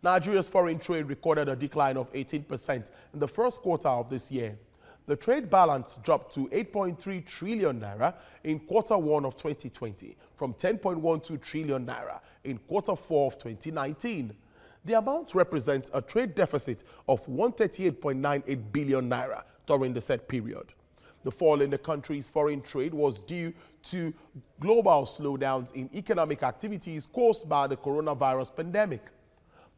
Nigeria's foreign trade recorded a decline of 18% in the first quarter of this year. The trade balance dropped to 8.3 trillion naira in quarter one of 2020 from 10.12 trillion naira in quarter four of 2019. The amount represents a trade deficit of 138.98 billion naira during the said period. The fall in the country's foreign trade was due to global slowdowns in economic activities caused by the coronavirus pandemic.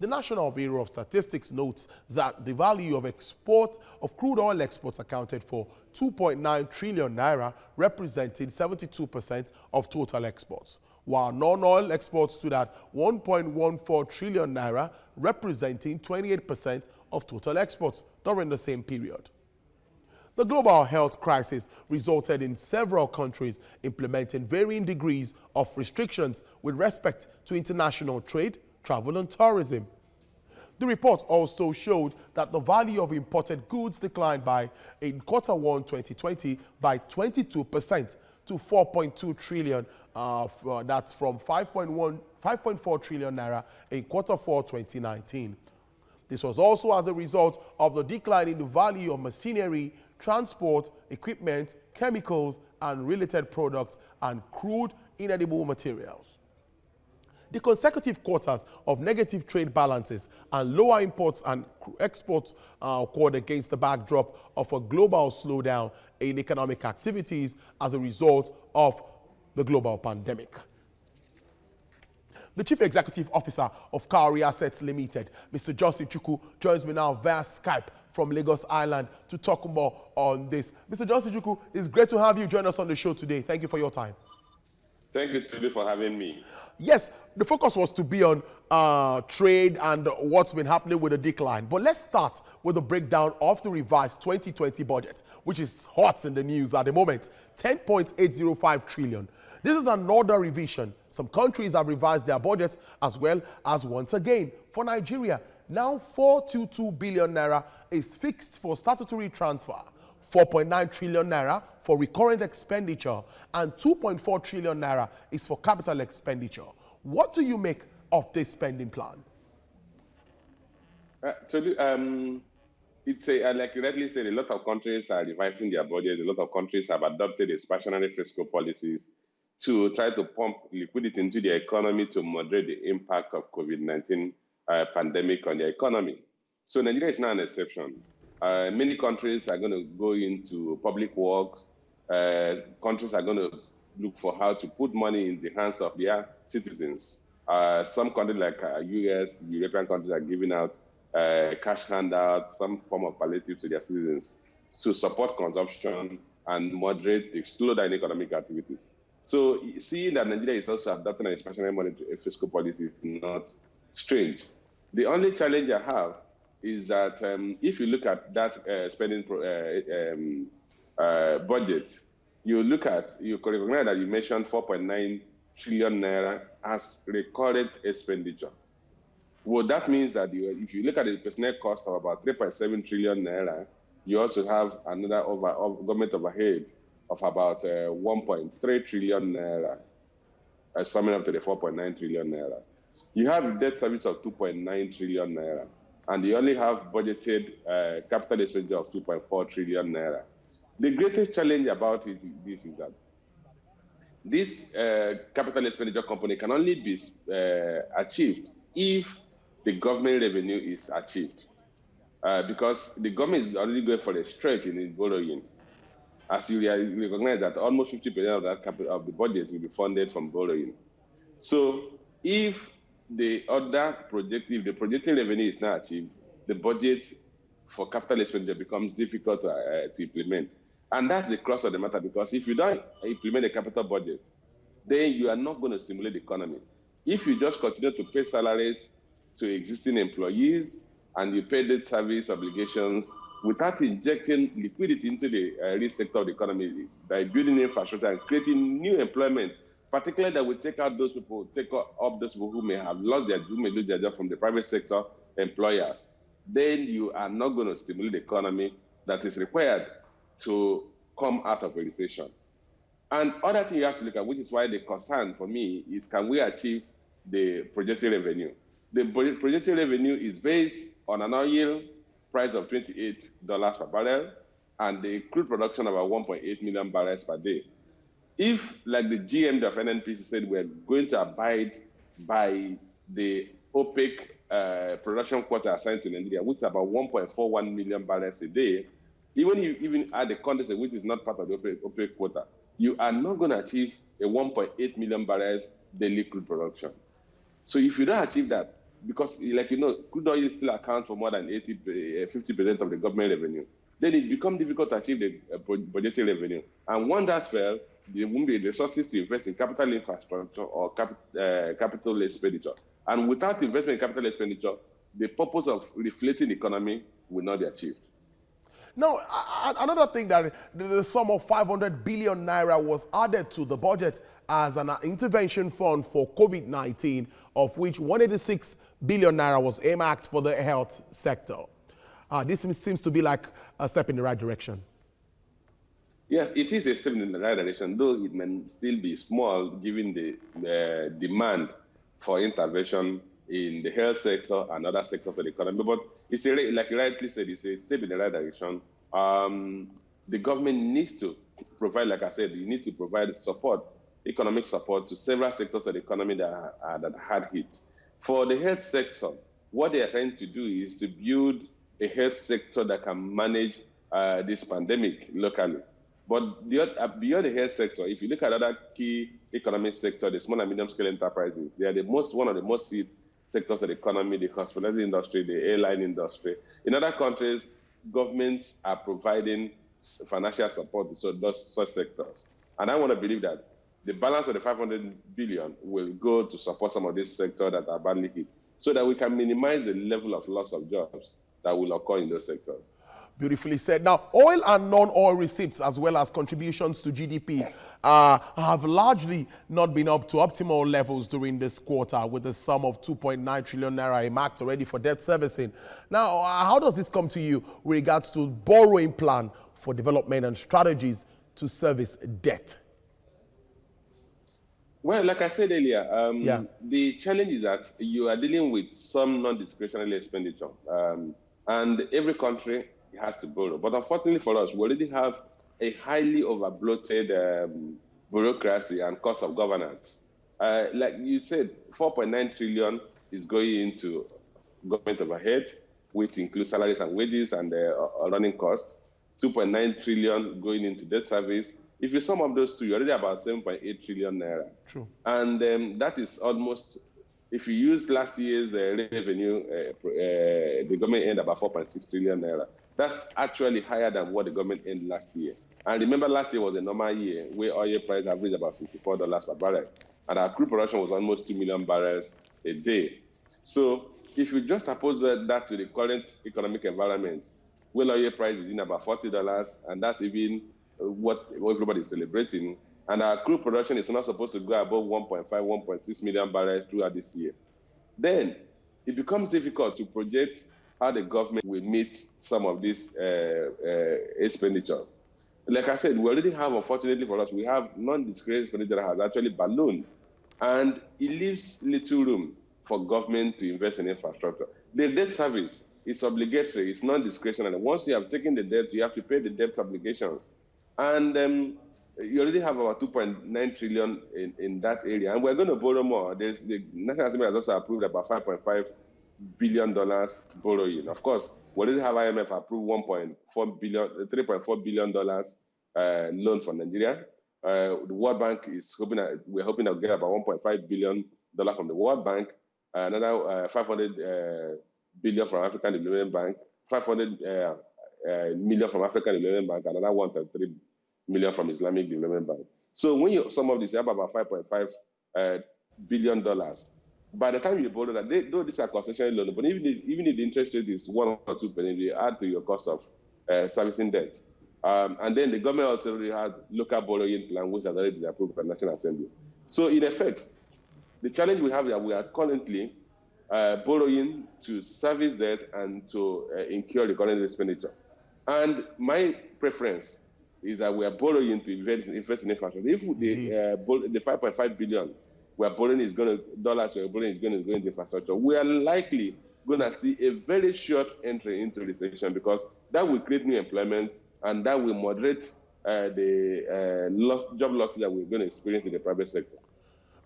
The National Bureau of Statistics notes that the value of crude oil exports accounted for 2.9 trillion naira, representing 72% of total exports, while non-oil exports stood at 1.14 trillion naira, representing 28% of total exports during the same period. The global health crisis resulted in several countries implementing varying degrees of restrictions with respect to international trade, travel and tourism. The report also showed that the value of imported goods declined in quarter one 2020 by 22% to 4.2 trillion, that's from 5.4 trillion naira in quarter four 2019. This was also as a result of the decline in the value of machinery, transport, equipment, chemicals and related products and crude inedible materials. The consecutive quarters of negative trade balances and lower imports and exports occurred against the backdrop of a global slowdown in economic activities as a result of the global pandemic. The Chief Executive Officer of Cowry Assets Limited, Mr. Chukwu, joins me now via Skype from Lagos Island to talk more on this. Mr. Chukwu, it's great to have you join us on the show today. Thank you for your time. Thank you, Tibi, for having me. Yes, the focus was to be on trade and what's been happening with the decline. But let's start with a breakdown of the revised 2020 budget, which is hot in the news at the moment, 10.805 trillion. This is another revision. Some countries have revised their budgets as well as once again. For Nigeria, now 422 billion naira is fixed for statutory transfer, 4.9 trillion naira for recurrent expenditure, and 2.4 trillion naira is for capital expenditure. What do you make of this spending plan? It's like you rightly said, a lot of countries are revising their budget. A lot of countries have adopted expansionary fiscal policies to try to pump liquidity into the economy to moderate the impact of COVID-19 pandemic on the economy. So Nigeria is not an exception. Many countries are going to go into public works. Countries are going to look for how to put money in the hands of their citizens. Some countries like US, European countries are giving out cash handout, some form of palliative to their citizens to support consumption and moderate the slowdown in economic activities. So seeing that Nigeria is also adopting an expansionary monetary fiscal policy is not strange. The only challenge I have is that if you look at that spending budget, you recognize that you mentioned 4.9 trillion naira as recurrent expenditure. Well, that means that if you look at the personnel cost of about 3.7 trillion naira, you also have another government overhead of about 1.3 trillion naira, summing up to the 4.9 trillion naira. You have debt service of 2.9 trillion naira, and you only have budgeted capital expenditure of 2.4 trillion naira. The greatest challenge about this is that this capital expenditure component can only be achieved if the government revenue is achieved, because the government is already going for a stretch in its borrowing. As you recognize that almost 50% of that capital of the budget will be funded from borrowing. So if the projected revenue is not achieved, the budget for capital expenditure becomes difficult to implement. And that's the crux of the matter, because if you don't implement a capital budget, then you are not going to stimulate the economy. If you just continue to pay salaries to existing employees and you pay debt service obligations without injecting liquidity into the real sector of the economy by building infrastructure and creating new employment, particularly that will take up those people who may lose their job from the private sector employers, then you are not going to stimulate the economy that is required to come out of a recession. And other thing you have to look at, which is why the concern for me is, can we achieve the projected revenue? The projected revenue is based on an oil price of $28 per barrel and the crude production of about 1.8 million barrels per day. If, like the GM of NNPC said, we're going to abide by the OPEC production quota assigned to Nigeria, which is about 1.41 million barrels a day, even if you even add the condensate, which is not part of the OPEC quota, you are not going to achieve a 1.8 million barrels daily crude production. So if you don't achieve that, because like you know, crude oil still accounts for more than 50% of the government revenue, then it becomes difficult to achieve the budgetary revenue. And once that fails, there won't be resources to invest in capital infrastructure or capital expenditure. And without investment in capital expenditure, the purpose of reflating the economy will not be achieved. Now, another thing, that the sum of 500 billion naira was added to the budget as an intervention fund for COVID-19, of which 186 billion naira was earmarked for the health sector. This seems to be like a step in the right direction. Yes, it is a step in the right direction, though it may still be small given the demand for intervention in the health sector and other sectors of the economy. But it's like you rightly said, it's a step in the right direction. The government needs to provide, like I said, you need to provide support, economic support to several sectors of the economy that had hit. For the health sector, what they are trying to do is to build a health sector that can manage this pandemic locally. But beyond the health sector, if you look at other key economic sectors, the small and medium-scale enterprises, they are one of the most hit sectors of the economy, the hospitality industry, the airline industry. In other countries, governments are providing financial support to such sectors. And I want to believe that the balance of the 500 billion will go to support some of these sectors that are badly hit, so that we can minimize the level of loss of jobs that will occur in those sectors. Beautifully said. Now, oil and non-oil receipts, as well as contributions to GDP, have largely not been up to optimal levels during this quarter, with a sum of 2.9 trillion naira marked already for debt servicing. Now, how does this come to you with regards to borrowing plan for development and strategies to service debt? Well, like I said earlier, the challenge is that you are dealing with some non-discretionary expenditure, and every country has to borrow. But unfortunately for us, we already have a highly over-bloated bureaucracy and cost of governance. Like you said, 4.9 trillion is going into government overhead, which includes salaries and wages and running costs. 2.9 trillion going into debt service. If you sum up those two, you're already about 7.8 trillion naira. True. And that is almost, if you use last year's revenue, the government earned about 4.6 trillion naira. That's actually higher than what the government earned last year. And remember, last year was a normal year where oil price averaged about $64 per barrel. And our crude production was almost 2 million barrels a day. So if you just oppose that to the current economic environment, where oil price is in about $40, and that's even what everybody is celebrating, and our crude production is not supposed to go above 1.5, 1.6 million barrels throughout this year, then it becomes difficult to project how the government will meet some of these expenditures. Like I said, we already have, unfortunately for us, we have non-discretionary expenditure that has actually ballooned, and it leaves little room for government to invest in infrastructure. The debt service is obligatory, it's non-discretionary. Once you have taken the debt, you have to pay the debt obligations. And you already have about 2.9 trillion in that area, and we're going to borrow more. The National Assembly has also approved about $5.5 billion borrowing. Of course, we already have IMF approved $3.4 billion loan for Nigeria. The World Bank is we're hoping to get about $1.5 billion from the World Bank, another 500 billion from African Development Bank, 500 million from African Development Bank, another 1.3 million from Islamic Development Bank. So when you sum up this, you have about $5.5 billion. By the time you borrow that, though these are concessional loans, but even if the interest rate is 1 or 2%, they add to your cost of servicing debt. And then the government also already had local borrowing plan, which has already been approved by the National Assembly. So in effect, the challenge we have is that we are currently borrowing to service debt and to incur the current expenditure. And my preference is that we are borrowing to invest in infrastructure. If the 5.5 billion dollars we're borrowing is going to go into infrastructure. We are likely going to see a very short entry into recession because that will create new employment and that will moderate the job losses that we're going to experience in the private sector.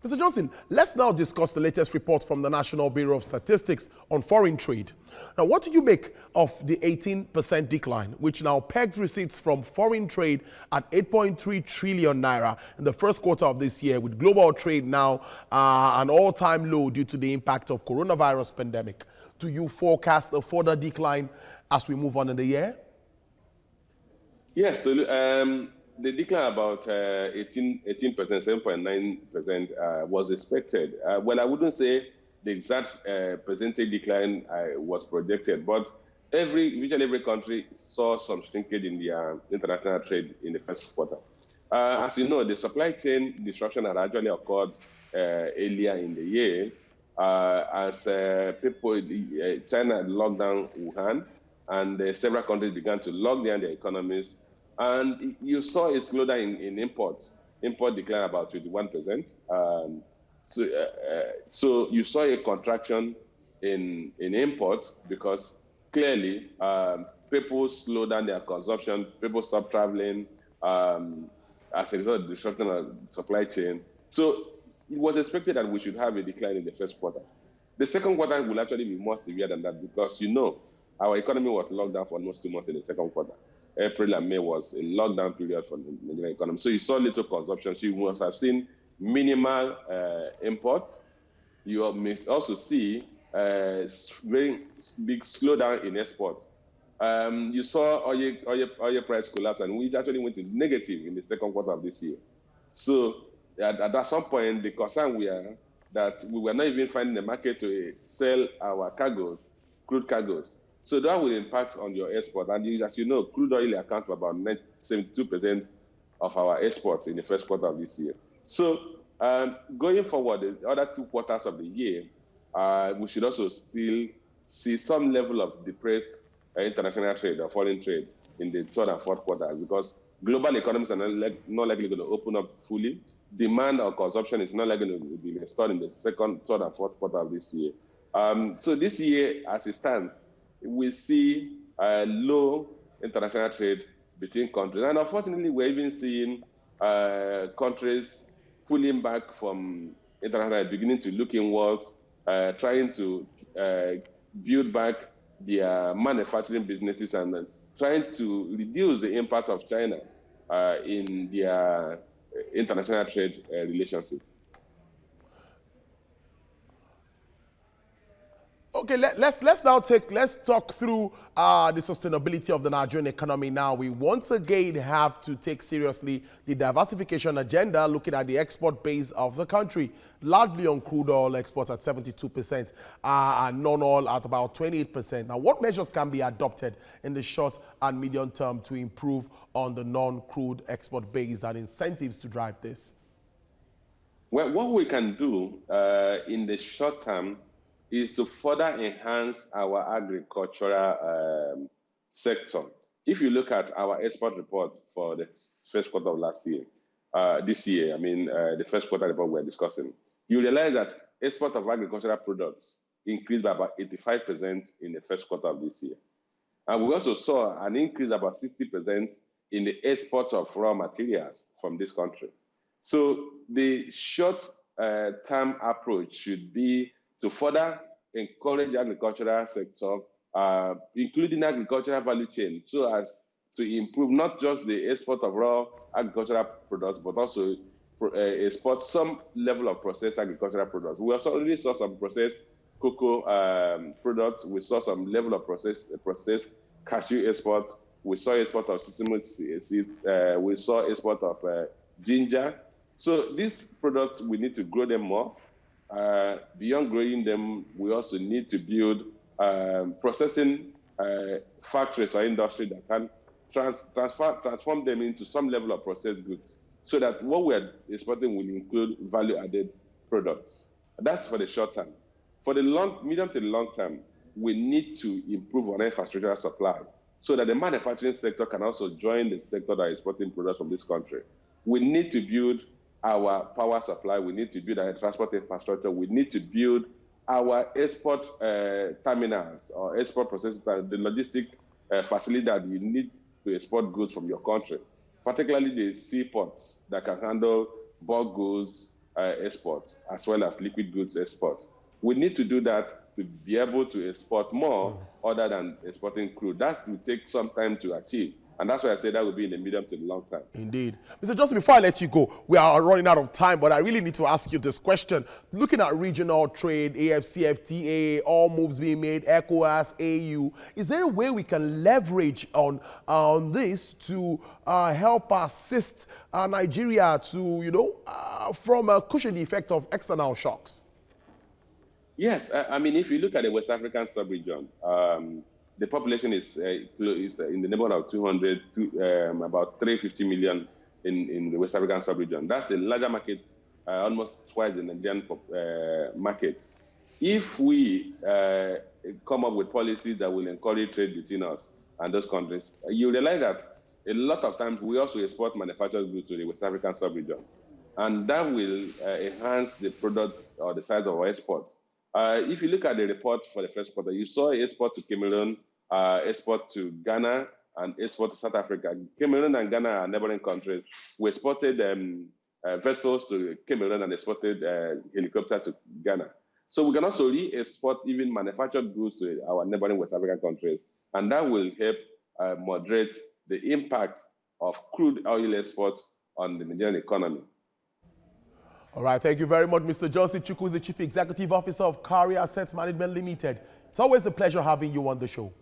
Mr. Johnson, let's now discuss the latest report from the National Bureau of Statistics on foreign trade. Now, what do you make of the 18% decline, which now pegs receipts from foreign trade at 8.3 trillion naira in the first quarter of this year, with global trade now an all-time low due to the impact of coronavirus pandemic? Do you forecast a further decline as we move on in the year? Yes, the decline about 18%, 7.9% was expected. Well, I wouldn't say the exact percentage decline was projected, but virtually every country saw some shrinkage in their international trade in the first quarter. As you know, the supply chain disruption had actually occurred earlier in the year as China had locked down Wuhan, and several countries began to lock down their economies. And you saw a slowdown in imports. Import declined about 21%. So you saw a contraction in imports because clearly people slowed down their consumption, people stopped traveling as a result of the disruption of the supply chain. So it was expected that we should have a decline in the first quarter. The second quarter will actually be more severe than that because, you know, our economy was locked down for almost 2 months in the second quarter. April and May was a lockdown period for the Nigerian economy. So you saw little consumption. So you must have seen minimal imports. You may also see very big slowdown in exports. You saw oil price collapse, and we actually went into negative in the second quarter of this year. So at some point, the concern we are that we were not even finding the market to sell our cargoes, crude cargoes. So that will impact on your export. And as you know, crude oil accounts for about 72% of our exports in the first quarter of this year. So going forward, the other 2 quarters of the year, we should also still see some level of depressed international trade or foreign trade in the third and fourth quarter because global economies are not likely going to open up fully. Demand or consumption is not likely going to be restored in the second, third, and fourth quarter of this year. So this year, as it stands, we see low international trade between countries. And unfortunately, we're even seeing countries pulling back from international, beginning to look inwards, trying to build back their manufacturing businesses and trying to reduce the impact of China in their international trade relationship. Okay, let's talk through the sustainability of the Nigerian economy now. We once again have to take seriously the diversification agenda, looking at the export base of the country, largely on crude oil exports at 72% and non-oil at about 28%. Now, what measures can be adopted in the short and medium term to improve on the non-crude export base and incentives to drive this? Well, what we can do in the short term is to further enhance our agricultural sector. If you look at our export report for the first quarter of this year, the first quarter report we're discussing, you realize that export of agricultural products increased by about 85% in the first quarter of this year. And we also saw an increase of about 60% in the export of raw materials from this country. So the short-term approach should be to further encourage the agricultural sector, including agricultural value chain, so as to improve not just the export of raw agricultural products, but also export some level of processed agricultural products. We also already saw some processed cocoa products. We saw some level of processed cashew exports. We saw export of sesame seeds. We saw export of ginger. So these products, we need to grow them more. Beyond growing them, we also need to build processing factories or industry that can transform them into some level of processed goods, so that what we're exporting will include value-added products. That's for the short term. For the medium to the long term, we need to improve on infrastructure supply so that the manufacturing sector can also join the sector that is exporting products from this country. We need to build our power supply. We need to build our transport infrastructure. We need to build our export terminals or export processing, the logistic facility that you need to export goods from your country, particularly the seaports that can handle bulk goods exports as well as liquid goods exports. We need to do that to be able to export more other than exporting crude. That will take some time to achieve. And that's why I say that will be in the medium to the long term. Indeed. Mr. Johnson, before I let you go, we are running out of time, but I really need to ask you this question. Looking at regional trade, AFCFTA, all moves being made, ECOWAS, AU, is there a way we can leverage on this to help assist Nigeria to, from cushion the effect of external shocks? Yes. I mean, if you look at the West African sub-region, the population is in the neighborhood of 200 to about 350 million in the West African sub-region. That's a larger market, almost twice the Nigerian market. If we come up with policies that will encourage trade between us and those countries, you realize that a lot of times we also export manufactured goods to the West African sub-region. And that will enhance the products or the size of our exports. If you look at the report for the first quarter, you saw export to Cameroon, export to Ghana, and export to South Africa. Cameroon and Ghana are neighboring countries. We exported vessels to Cameroon and exported helicopters to Ghana. So we can also re-export even manufactured goods to our neighboring West African countries. And that will help moderate the impact of crude oil exports on the Nigerian economy. All right, thank you very much, Mr. Johnson Chukwu, the Chief Executive Officer of Cowry Assets Management Limited. It's always a pleasure having you on the show.